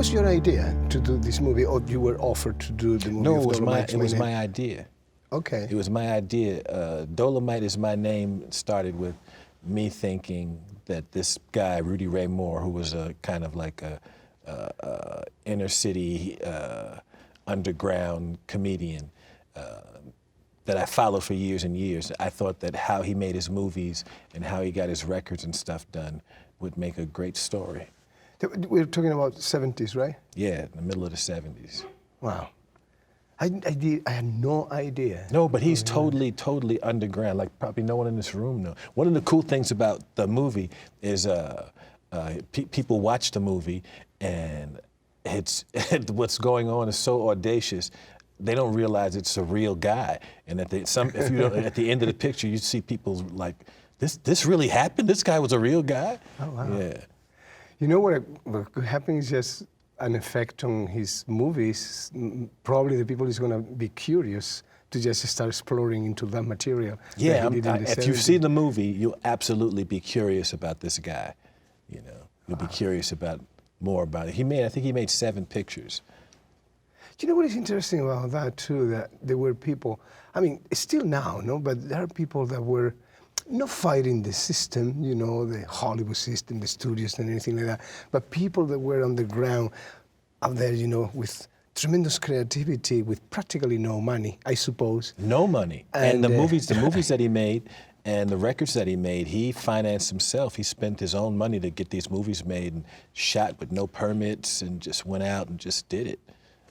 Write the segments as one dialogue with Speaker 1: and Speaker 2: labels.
Speaker 1: was your idea to do this movie, or you were offered to do the movie?
Speaker 2: No,
Speaker 1: of
Speaker 2: it was my idea.
Speaker 1: Okay.
Speaker 2: It was my idea. Dolomite is my name. It started with me thinking that this guy, Rudy Ray Moore, who was a kind of like a inner city underground comedian that I followed for years and years, I thought that how he made his movies and how he got his records and stuff done would make a great story.
Speaker 1: We're talking about 70s, right?
Speaker 2: Yeah, in the middle of the 70s.
Speaker 1: Wow. I had no idea.
Speaker 2: No, but he's totally underground, like probably no one in this room knows. One of the cool things about the movie is people watch the movie and it's what's going on is so audacious, they don't realize it's a real guy. And at the end of the picture, you see people like, this really happened? This guy was a real guy?
Speaker 1: Oh, wow.
Speaker 2: Yeah.
Speaker 1: You know what happened is just an effect on his movies. Probably the people is going to be curious to just start exploring into that material.
Speaker 2: Yeah, if you see the movie, you'll absolutely be curious about this guy. You know, you'll be curious about more about it. I think he made 7 pictures.
Speaker 1: You know what is interesting about that too? That there were people. I mean, still now, no, but there are people that were not fighting the system, you know, the Hollywood system, the studios and anything like that, but people that were on the ground out there, you know, with tremendous creativity, with practically no money, I suppose.
Speaker 2: No money. And the movies that he made and the records that he made, he financed himself. He spent his own money to get these movies made and shot with no permits and just went out and just did it.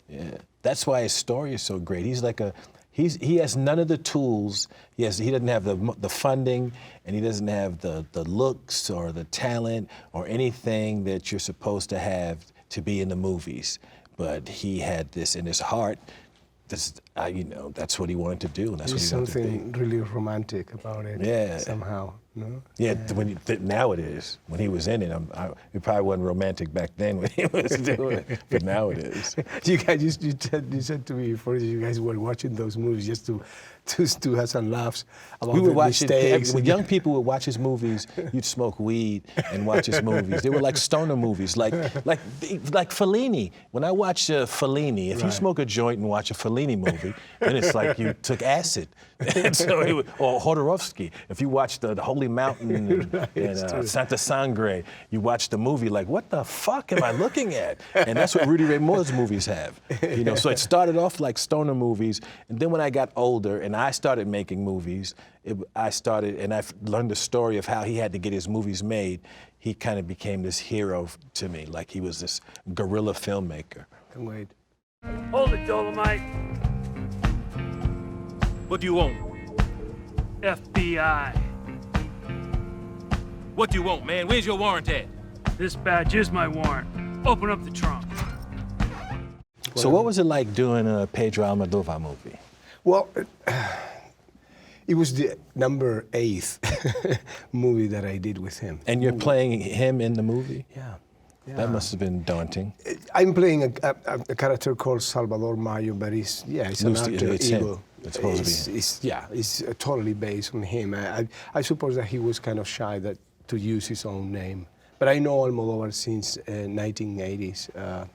Speaker 2: Yeah. That's why his story is so great. He's like he has none of the tools. He doesn't have the funding, and he doesn't have the looks or the talent or anything that you're supposed to have to be in the movies. But he had this in his heart. You know, that's what he wanted to do, and that's what he wanted to be.
Speaker 1: There's something really romantic about it.
Speaker 2: Yeah.
Speaker 1: Somehow, no?
Speaker 2: Yeah. Now it is. When he was in it, it probably wasn't romantic back then when he was doing it, but now it is.
Speaker 1: You guys, you said to me before, you guys were watching those movies just to have some laughs about the mistakes.
Speaker 2: When young people would watch his movies, you'd smoke weed and watch his movies. They were like stoner movies, like Fellini. When I watch Fellini, if you smoke a joint and watch a Fellini movie, then it's like you took acid. Or Jodorowsky, if you watch the Holy Mountain and Santa Sangre, you watch the movie like, what the fuck am I looking at? And that's what Rudy Ray Moore's movies have. You know, so it started off like stoner movies, and then when I got older and I started making movies, I learned the story of how he had to get his movies made. He kind of became this hero to me, like he was this guerrilla filmmaker.
Speaker 1: Can't wait.
Speaker 3: Hold it, Dolomite.
Speaker 4: What do you want?
Speaker 3: FBI.
Speaker 4: What do you want, man? Where's your warrant at?
Speaker 3: This badge is my warrant. Open up the trunk.
Speaker 2: So what was it like doing a Pedro Almodovar movie?
Speaker 1: Well, it was the number 8th movie that I did with him.
Speaker 2: And you're playing him in the movie?
Speaker 1: Yeah.
Speaker 2: That must have been daunting.
Speaker 1: I'm playing a character called Salvador Mayo, but it's an alter ego.
Speaker 2: It's supposed to be.
Speaker 1: It's totally based on him. I suppose that he was kind of shy to use his own name. But I know Almodovar since 1980s.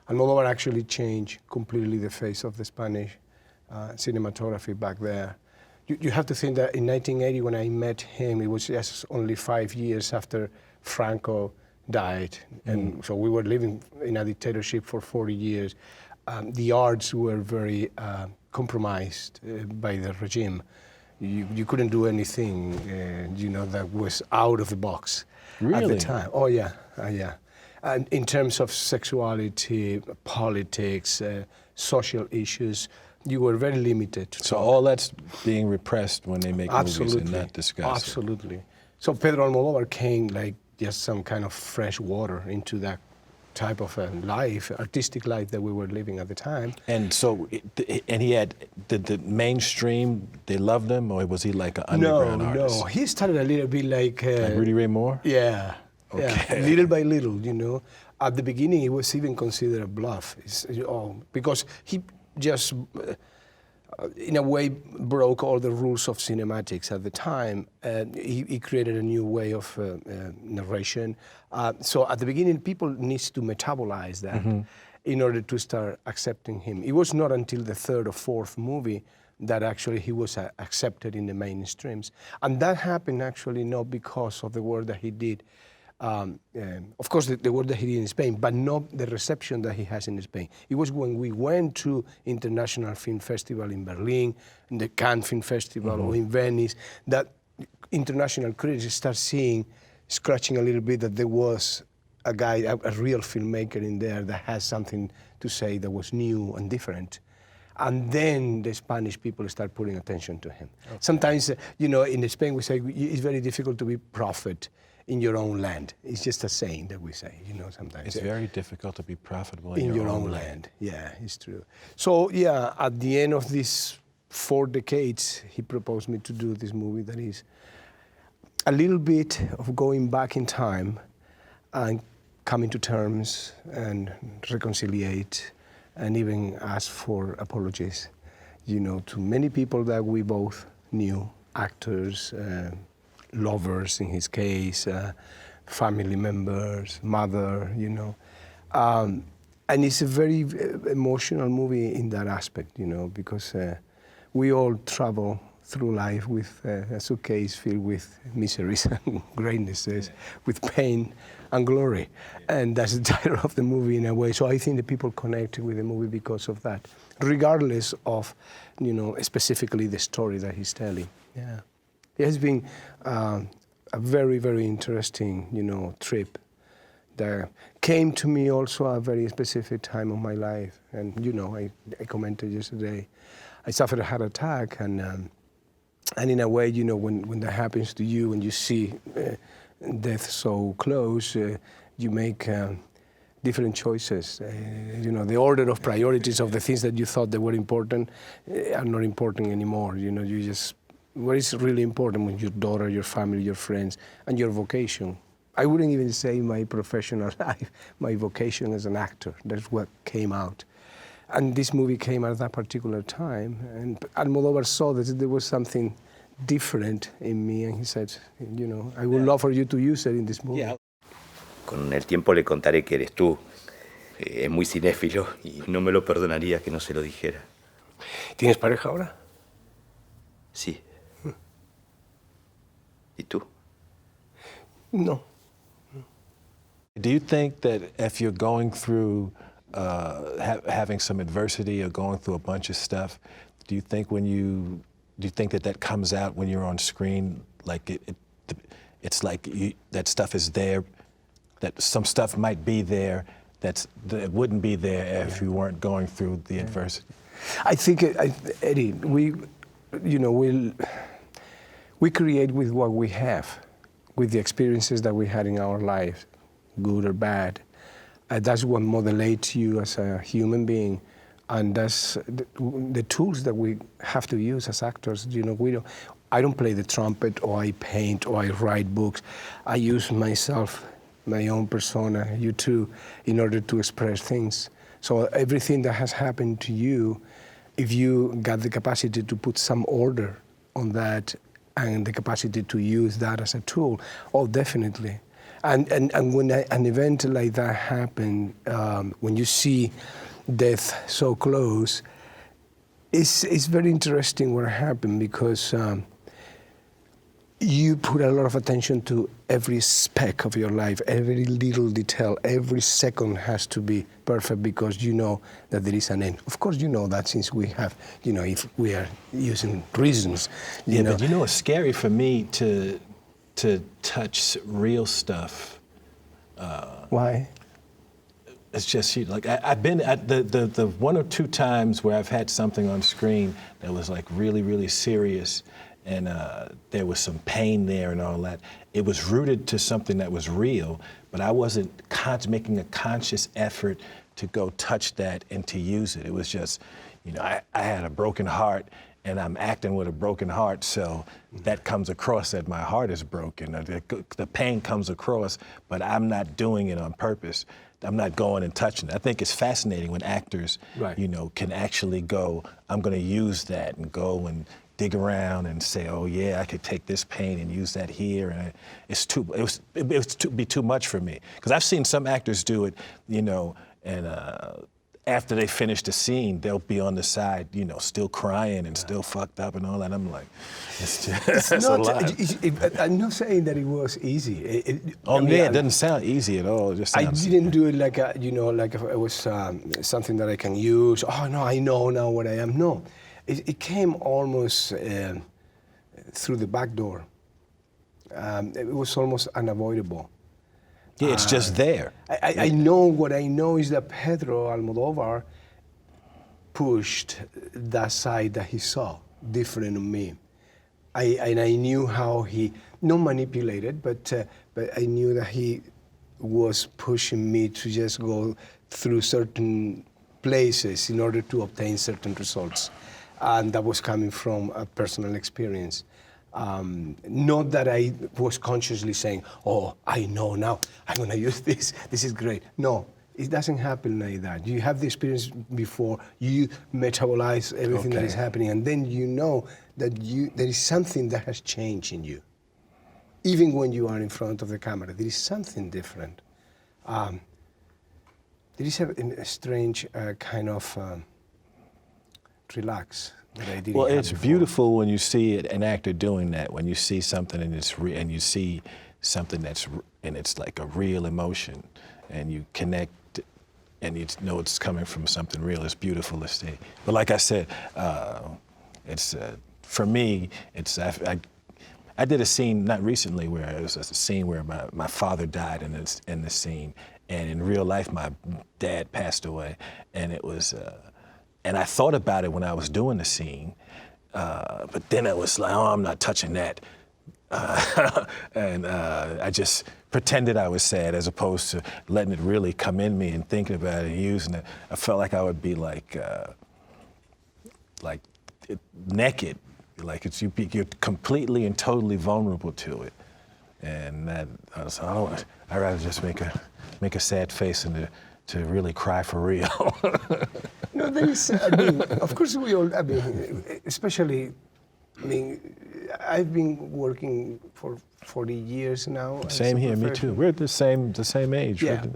Speaker 1: Almodovar actually changed completely the face of the Spanish cinematography back there. You have to think that in 1980, when I met him, it was just only 5 years after Franco died. And so we were living in a dictatorship for 40 years. The arts were very compromised by the regime. You couldn't do anything, you know, that was out of the box at the time. Oh yeah, yeah. And in terms of sexuality, politics, social issues, you were very limited.
Speaker 2: So all that's being repressed when they make movies and not discussed.
Speaker 1: Absolutely. So Pedro Almodovar came like just some kind of fresh water into that type of life, artistic life that we were living at the time.
Speaker 2: And so, he had, the mainstream, they loved him, or was he like an underground artist?
Speaker 1: No, he started a little bit like
Speaker 2: Rudy Ray Moore?
Speaker 1: Yeah.
Speaker 2: Okay.
Speaker 1: Yeah, little by little, you know. At the beginning, it was even considered a bluff, because he just in a way, broke all the rules of cinematics at the time. He created a new way of narration. So at the beginning, people need to metabolize that in order to start accepting him. It was not until the third or fourth movie that actually he was accepted in the mainstreams. And that happened actually not because of the work that he did. Of course, the work that he did in Spain, but not the reception that he has in Spain. It was when we went to International Film Festival in Berlin, in the Cannes Film Festival, or in Venice, that international critics start seeing, scratching a little bit, that there was a guy, a real filmmaker in there that has something to say that was new and different. And then the Spanish people start putting attention to him. Okay. Sometimes, in Spain we say it's very difficult to be prophet in your own land. It's just a saying that we say, sometimes.
Speaker 2: It's very difficult to be profitable
Speaker 1: in your own land. Yeah, it's true. So, yeah, at the end of these 4 decades, he proposed me to do this movie that is a little bit of going back in time and coming to terms and reconciliate and even ask for apologies, to many people that we both knew, actors, lovers in his case, family members, mother, and it's a very emotional movie in that aspect, because we all travel through life with a suitcase filled with miseries and greatnesses, with pain and glory. And that's the title of the movie in a way. So I think that people connect with the movie because of that, regardless of, specifically the story that he's telling. Yeah. It has been a very, very interesting, trip that came to me also at a very specific time of my life. And, I commented yesterday, I suffered a heart attack, and in a way, when that happens to you and you see death so close, you make different choices. The order of priorities of the things that you thought that were important are not important anymore. You just, what is really important when your daughter, your family, your friends, and your vocation. I wouldn't even say my professional life, my vocation as an actor. That's what came out. And this movie came at that particular time, and Almodóvar saw that there was something different in me, and he said, I would love for you to use it in this movie. Yeah.
Speaker 5: Con el tiempo le contaré que eres tú. Es muy cinéfilo y no me lo perdonaría que no se lo dijera.
Speaker 1: ¿Tienes pareja ahora?
Speaker 5: Sí. ¿Y tú?
Speaker 1: No.
Speaker 2: Do you think that if you're going through having some adversity or going through a bunch of stuff, do you think that comes out when you're on screen? Like it's like that stuff is there, that some stuff might be there that wouldn't be there if you weren't going through the adversity.
Speaker 1: I think, Eddie, we create with what we have, with the experiences that we had in our life, good or bad. That's what modelates you as a human being, and that's the tools that we have to use as actors. I don't play the trumpet, or I paint, or I write books. I use myself, my own persona, you too, in order to express things. So everything that has happened to you, if you got the capacity to put some order on that and the capacity to use that as a tool, oh, definitely. And when an event like that happened, when you see death so close, it's very interesting what happened, because you put a lot of attention to every speck of your life, every little detail, every second has to be perfect, because you know that there is an end. Of course, you know that since we have, if we are using reasons, you know.
Speaker 2: But it's scary for me to touch real stuff.
Speaker 1: Why?
Speaker 2: It's just I've been at the 1 or 2 times where I've had something on screen that was like really, really serious, and there was some pain there and all that. It was rooted to something that was real, but I wasn't making a conscious effort to go touch that and to use it. It was just, I had a broken heart, and I'm acting with a broken heart, so that comes across that my heart is broken. The pain comes across, but I'm not doing it on purpose. I'm not going and touching it. I think it's fascinating when actors,
Speaker 1: Right.
Speaker 2: you know, can actually go, I'm going to use that, and go and dig around and say, oh yeah, I could take this paint and use that here, and it was be too much for me, because I've seen some actors do it, you know, and after they finish the scene, they'll be on the side, you know, still crying and still fucked up and all that. I'm like, it's just
Speaker 1: It's
Speaker 2: it's a
Speaker 1: not,
Speaker 2: lot.
Speaker 1: I'm not saying that it was easy.
Speaker 2: Oh yeah, it doesn't sound easy at all. It just
Speaker 1: I
Speaker 2: sounds.
Speaker 1: didn't do it like a, you know, like if it was something that I can use. Oh no, I know now what I am. No, it came almost through the back door. It was almost unavoidable.
Speaker 2: Yeah, it's just there.
Speaker 1: I know what I know is that Pedro Almodovar pushed that side that he saw different in me. And I knew how he, not manipulated, but I knew that he was pushing me to just go through certain places in order to obtain certain results. And that was coming from a personal experience. Not that I was consciously saying, oh, I know now, I'm going to use this is great. No, it doesn't happen like that. You have the experience before, you metabolize everything that is happening, and then you know that there is something that has changed in you. Even when you are in front of the camera, there is something different. There is a strange kind of relax.
Speaker 2: Well, it's beautiful when you see an actor doing that. When you see something and and you see something and it's like a real emotion, and you connect, and you know it's coming from something real. It's beautiful to see. But like I said, it's for me. It's I did a scene not recently where it was a scene where my father died in the scene, and in real life my dad passed away, and it was. And I thought about it when I was doing the scene, but then it was like, oh, I'm not touching that. And I just pretended I was sad as opposed to letting it really come in me and thinking about it and using it. I felt like I would be like naked, like you're completely and totally vulnerable to it. And that, I was, I'd rather just make a sad face and to really cry for real.
Speaker 1: No, there is, I mean, of course we all, I mean, especially, I mean, I've been working for 40 years now.
Speaker 2: Same here, me too. We're the same age.
Speaker 1: Yeah.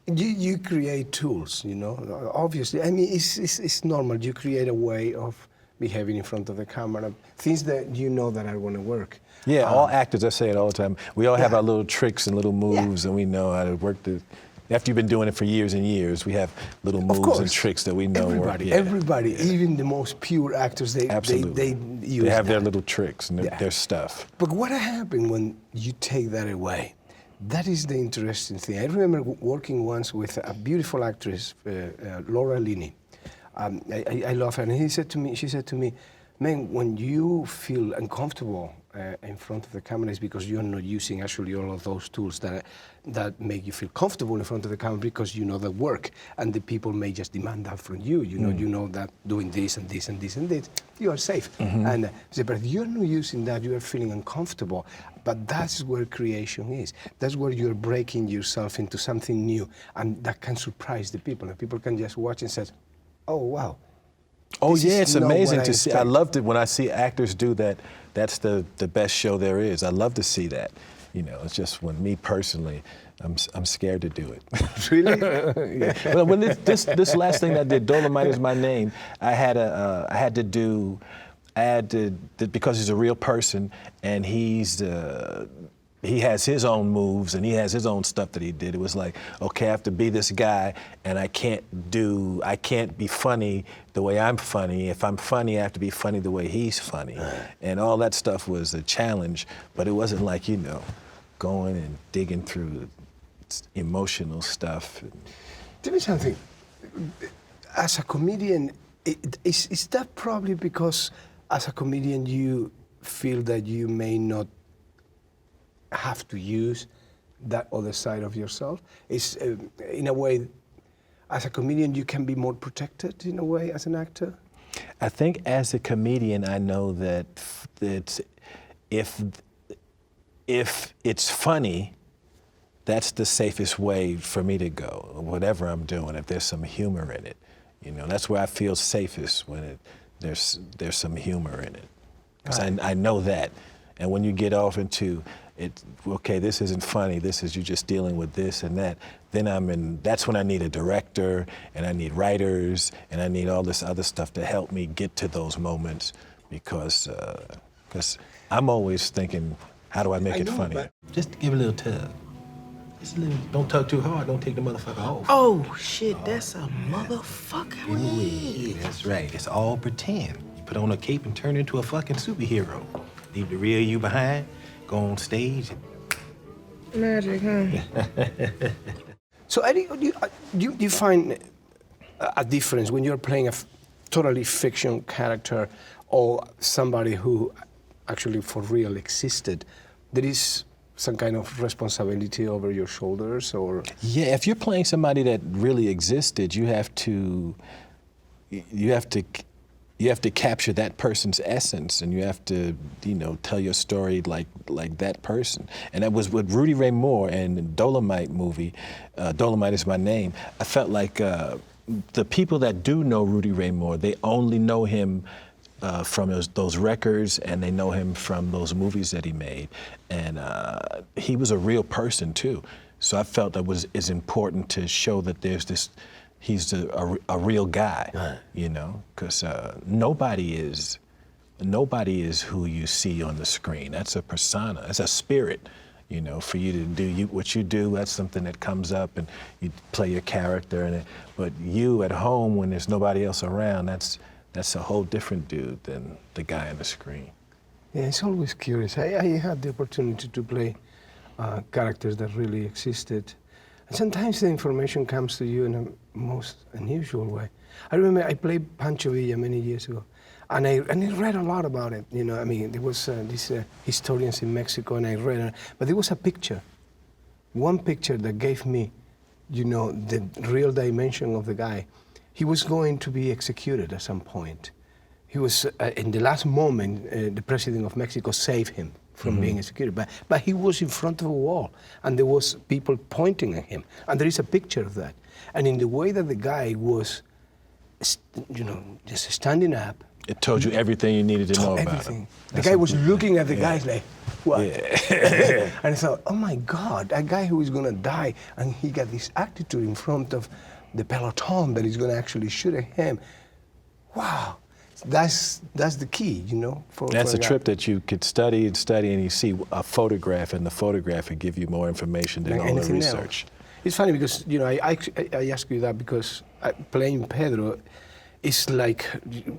Speaker 1: You create tools, you know, obviously. I mean, it's normal. You create a way of behaving in front of the camera, things that you know that are going to work.
Speaker 2: Yeah, all actors, I say it all the time. We all have our little tricks and little moves, and we know how to work the. After you've been doing it for years and years, we have little moves and tricks that we know work. Yeah.
Speaker 1: Everybody, even the most pure actors, they use
Speaker 2: They have
Speaker 1: that.
Speaker 2: their little tricks and their stuff.
Speaker 1: But what happened when you take that away? That is the interesting thing. I remember working once with a beautiful actress, Laura Linney. I love her, and she said to me, man, when you feel uncomfortable in front of the camera, is because you're not using actually all of those tools that make you feel comfortable in front of the camera, because you know the work, and the people may just demand that from you. You know that doing this and this and this and this, you are safe. And but you're not using that, you are feeling uncomfortable. But that's where creation is. That's where you're breaking yourself into something new, and that can surprise the people. And people can just watch and say, oh wow.
Speaker 2: Oh
Speaker 1: This
Speaker 2: yeah,
Speaker 1: is
Speaker 2: it's
Speaker 1: not
Speaker 2: amazing
Speaker 1: what I
Speaker 2: to see. I
Speaker 1: expect.
Speaker 2: loved it when I see actors do that. That's the best show there is. I love to see that. You know, it's just when me personally, I'm scared to do it.
Speaker 1: Really?
Speaker 2: Yeah. Well, when this last thing I did, Dolomite is my name. I had to because he's a real person, and he has his own moves and he has his own stuff that he did. It was like, okay, I have to be this guy, and I can't be funny the way I'm funny. If I'm funny, I have to be funny the way he's funny. And all that stuff was a challenge, but it wasn't like, you know, going and digging through emotional stuff.
Speaker 1: Tell me something. As a comedian, is that probably because as a comedian you feel that you may not have to use that other side of yourself? Is in a way, as a comedian, you can be more protected in a way as an actor?
Speaker 2: I think as a comedian, I know that if it's funny, that's the safest way for me to go, whatever I'm doing, if there's some humor in it. You know, that's where I feel safest, when there's some humor in it. Because I know that. And when you get off into it, okay, this isn't funny, you're just dealing with this and that, then that's when I need a director, and I need writers, and I need all this other stuff to help me get to those moments, because I'm always thinking, how do I make it funny? Just give a little tug. Just a little, don't tug too hard, don't take the motherfucker off.
Speaker 6: Oh, shit, that's a motherfucker.
Speaker 2: Yeah, that's right, it's all pretend. You put on a cape and turn into a fucking superhero. Leave the real you behind, go on stage.
Speaker 6: Magic, huh?
Speaker 1: So, Eddie, do you find a difference when you're playing a totally fiction character or somebody who actually for real existed? There is some kind of responsibility over your shoulders, or?
Speaker 2: Yeah, if you're playing somebody that really existed, you have to capture that person's essence, and you have to, tell your story like that person. And that was with Rudy Ray Moore and the Dolomite movie, Dolomite Is My Name. I felt like the people that do know Rudy Ray Moore, they only know him from those records, and they know him from those movies that he made. And he was a real person too. So I felt that it's important to show that there's this, he's a real guy, right. Because nobody is who you see on the screen. That's a persona, that's a spirit. For you to do what you do, that's something that comes up, and you play your character. But you at home, when there's nobody else around, that's a whole different dude than the guy on the screen.
Speaker 1: Yeah, it's always curious. I had the opportunity to play characters that really existed. And sometimes the information comes to you in a most unusual way. I remember I played Pancho Villa many years ago, and I read a lot about it. There was these historians in Mexico, and I read it. But there was a picture, one picture that gave me, the real dimension of the guy. He was going to be executed at some point. He was, in the last moment, the president of Mexico saved him from being executed. But he was in front of a wall, and there was people pointing at him. And there is a picture of that. And in the way that the guy was, just standing up.
Speaker 2: It told you everything you needed to know about him.
Speaker 1: The guy was looking at the guys like, what? Yeah. And I thought, oh my God, a guy who is gonna die, and he got this attitude in front of the peloton that is gonna actually shoot at him. Wow. That's the key,
Speaker 2: That's a trip that you could study, and you see a photograph, and the photograph would give you more information than all the research.
Speaker 1: Else. It's funny because, I ask you that because playing Pedro is like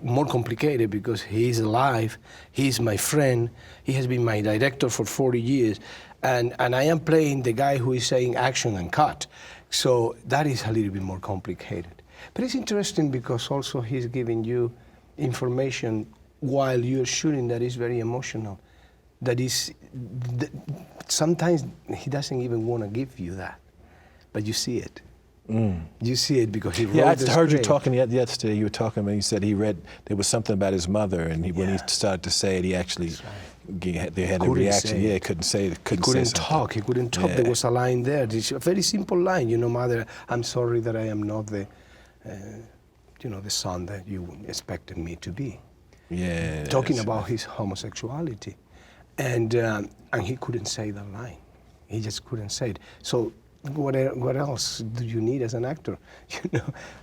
Speaker 1: more complicated because he's alive, he's my friend, he has been my director for 40 years, and I am playing the guy who is saying action and cut. So that is a little bit more complicated. But it's interesting because also he's giving you information while you're shooting that is very emotional. That is, sometimes he doesn't even want to give you that, but you see it. You see it because he wrote
Speaker 2: I
Speaker 1: the
Speaker 2: heard you
Speaker 1: script.
Speaker 2: talking yesterday. You were talking, and you said he read, there was something about his mother, and when he started to say it, he actually, they had a reaction. Yeah, he couldn't say it.
Speaker 1: He couldn't talk. He couldn't talk. There was a line there. It's a very simple line. Mother, I'm sorry that I am not the son that you expected me to be.
Speaker 2: Yeah.
Speaker 1: Talking about his homosexuality, and he couldn't say that line. He just couldn't say it. So what else do you need as an actor?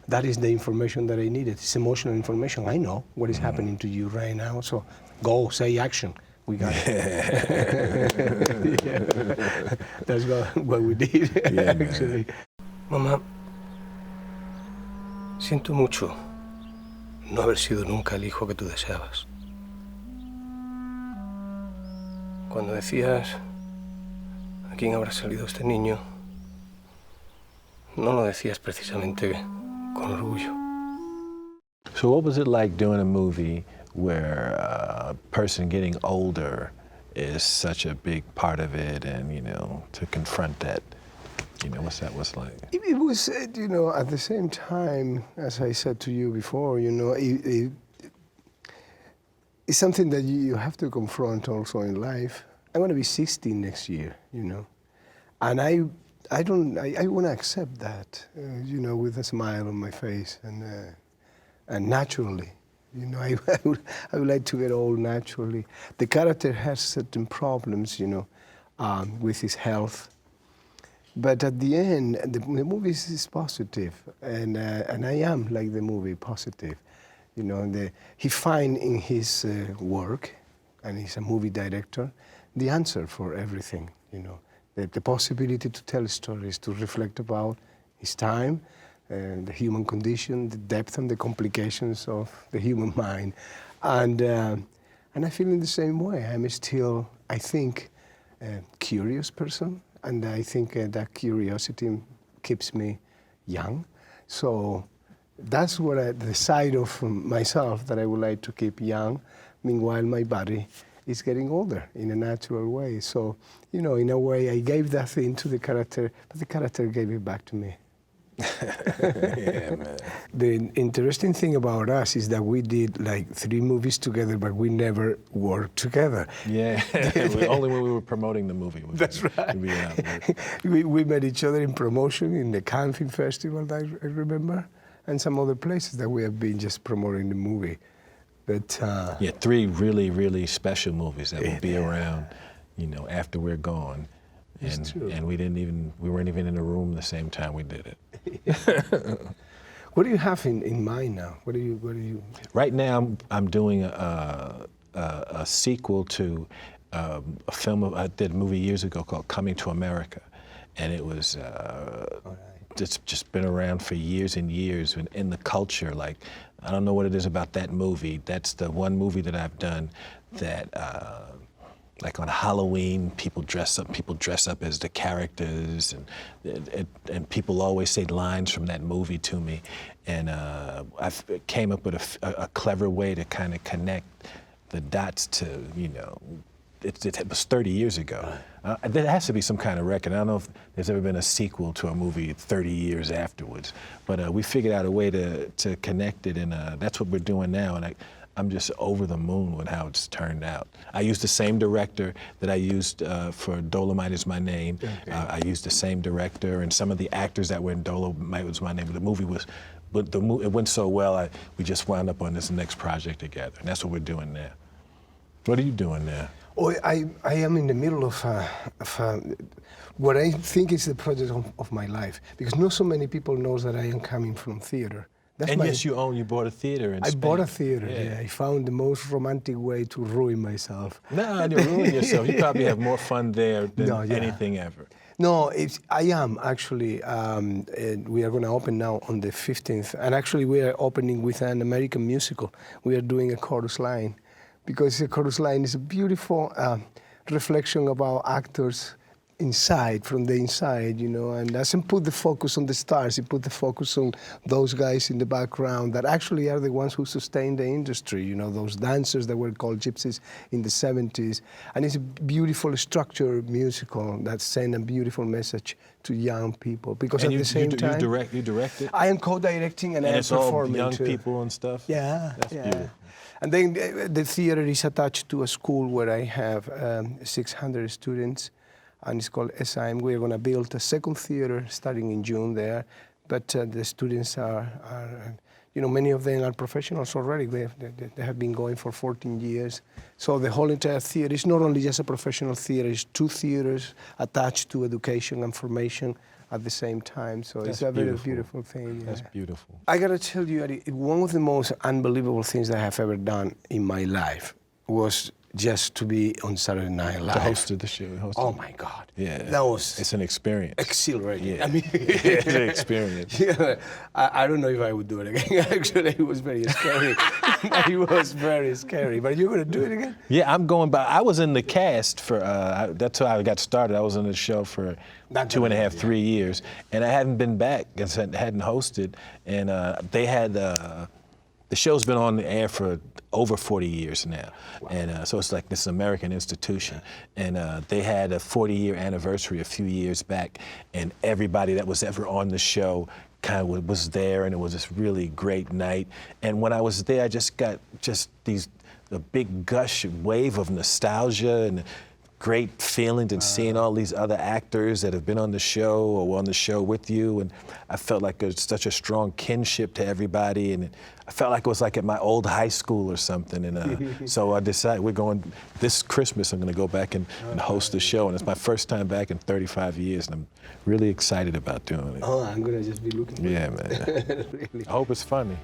Speaker 1: That is the information that I needed. It's emotional information. I know what is happening to you right now. So go say action. We got it. Yeah. That's what we did, actually. Mamá, siento mucho no haber sido nunca el hijo que tú deseabas. Cuando decías a quién habrá salido este niño, no lo decías precisamente con orgullo.
Speaker 2: So what was it like doing a movie where a person getting older is such a big part of it, and to confront that? What's that was like?
Speaker 1: It was, at the same time, as I said to you before, it's something that you have to confront also in life. I'm going to be 60 next year, and I want to accept that, you know, with a smile on my face and naturally. You know, I would like to get old naturally. The character has certain problems, you know, with his health. But at the end, the movie is positive, and I am like the movie, positive. You know, he finds in his work, and he's a movie director, the answer for everything. You know, the possibility to tell stories, to reflect about his time, the human condition, the depth and the complications of the human mind, and I feel in the same way. I'm still, I think, a curious person. And I think that curiosity keeps me young. So that's what the side of myself that I would like to keep young. Meanwhile, my body is getting older in a natural way. So, you know, in a way, I gave that thing to the character, but the character gave it back to me.
Speaker 2: Yeah, man.
Speaker 1: The interesting thing about us is that we did like 3 movies together, but we never worked together.
Speaker 2: Yeah, only when we were promoting the movie.
Speaker 1: That's right. We met each other in promotion in the Cannes Film Festival, I remember, and some other places that we have been just promoting the movie. But
Speaker 2: yeah, 3 really, really special movies that will be around, you know, after we're gone. And we weren't even in the room the same time we did it.
Speaker 1: What do you have in mind now? What do you?
Speaker 2: Right now, I'm doing a sequel to a film I did a movie years ago called Coming to America, and it was it's just been around for years and years in the culture. Like, I don't know what it is about that movie. That's the one movie that I've done that. Like on Halloween, people dress up as the characters, and people always say lines from that movie to me, and I came up with a clever way to kind of connect the dots to, you know, it was 30 years ago. There has to be some kind of record. I don't know if there's ever been a sequel to a movie 30 years afterwards, but we figured out a way to connect it, and that's what we're doing now. And I'm just over the moon with how it's turned out. I used the same director that I used for Dolomite Is My Name. Okay. I used the same director, and some of the actors that were in Dolomite Was My Name. But the movie was, it went so well, we just wound up on this next project together, and that's what we're doing now. What are you doing now?
Speaker 1: Oh, I am in the middle of what I think is the project of my life, because not so many people know that I am coming from theater.
Speaker 2: Yes, you bought a theater in Spain.
Speaker 1: I bought a theater, yeah. I found the most romantic way to ruin myself.
Speaker 2: No, you didn't ruin yourself. You probably have more fun there than anything ever.
Speaker 1: No, I am actually. We are going to open now on the 15th. And actually we are opening with an American musical. We are doing a chorus line, because the chorus line is a beautiful reflection about actors inside, from the inside, you know, and doesn't put the focus on the stars. It put the focus on those guys in the background that actually are the ones who sustain the industry, you know, those dancers that were called gypsies in the 70s. And it's a beautiful structured musical that sends a beautiful message to young people. Because
Speaker 2: and
Speaker 1: at the same time...
Speaker 2: You direct it?
Speaker 1: I am co-directing and I am performing
Speaker 2: all young
Speaker 1: too.
Speaker 2: people and stuff?
Speaker 1: Yeah.
Speaker 2: That's beautiful.
Speaker 1: And then the theater is attached to a school where I have 600 students. And it's called SIM. We're going to build a second theater starting in June there. But the students are, you know, many of them are professionals already. They have been going for 14 years. So the whole entire theater is not only just a professional theater, it's 2 theaters attached to education and formation at the same time. So it's a very beautiful thing. Yeah.
Speaker 2: That's beautiful.
Speaker 1: I got to tell you, Eddie, one of the most unbelievable things that I have ever done in my life was just to be on Saturday Night Live.
Speaker 2: To host the show.
Speaker 1: Oh my God.
Speaker 2: Yeah.
Speaker 1: That was...
Speaker 2: It's an experience.
Speaker 1: Exhilarating.
Speaker 2: Yeah.
Speaker 1: I mean...
Speaker 2: It's an experience.
Speaker 1: Yeah. I don't know if I would do it again. Actually, it was very scary. It was very scary. But you're going to do it again?
Speaker 2: Yeah, I'm going by. I was in the cast for, that's how I got started. I was on the show for 2.5, 3 years. And I hadn't been back, I hadn't hosted. And they had, the show's been on the air for over 40 years now. Wow. And so it's like this American institution. And they had a 40-year anniversary a few years back, and everybody that was ever on the show kind of was there, and it was this really great night. And when I was there, I just got a big gush wave of nostalgia and great feeling and seeing all these other actors that have been on the show or were on the show with you, and I felt like there's such a strong kinship to everybody, and I felt like it was like at my old high school or something, and so I decided this Christmas I'm going to go back and host the show, and it's my first time back in 35 years, and I'm really excited about doing it.
Speaker 1: Oh, I'm going to just be looking for
Speaker 2: Yeah, man.
Speaker 1: Really.
Speaker 2: I hope it's funny.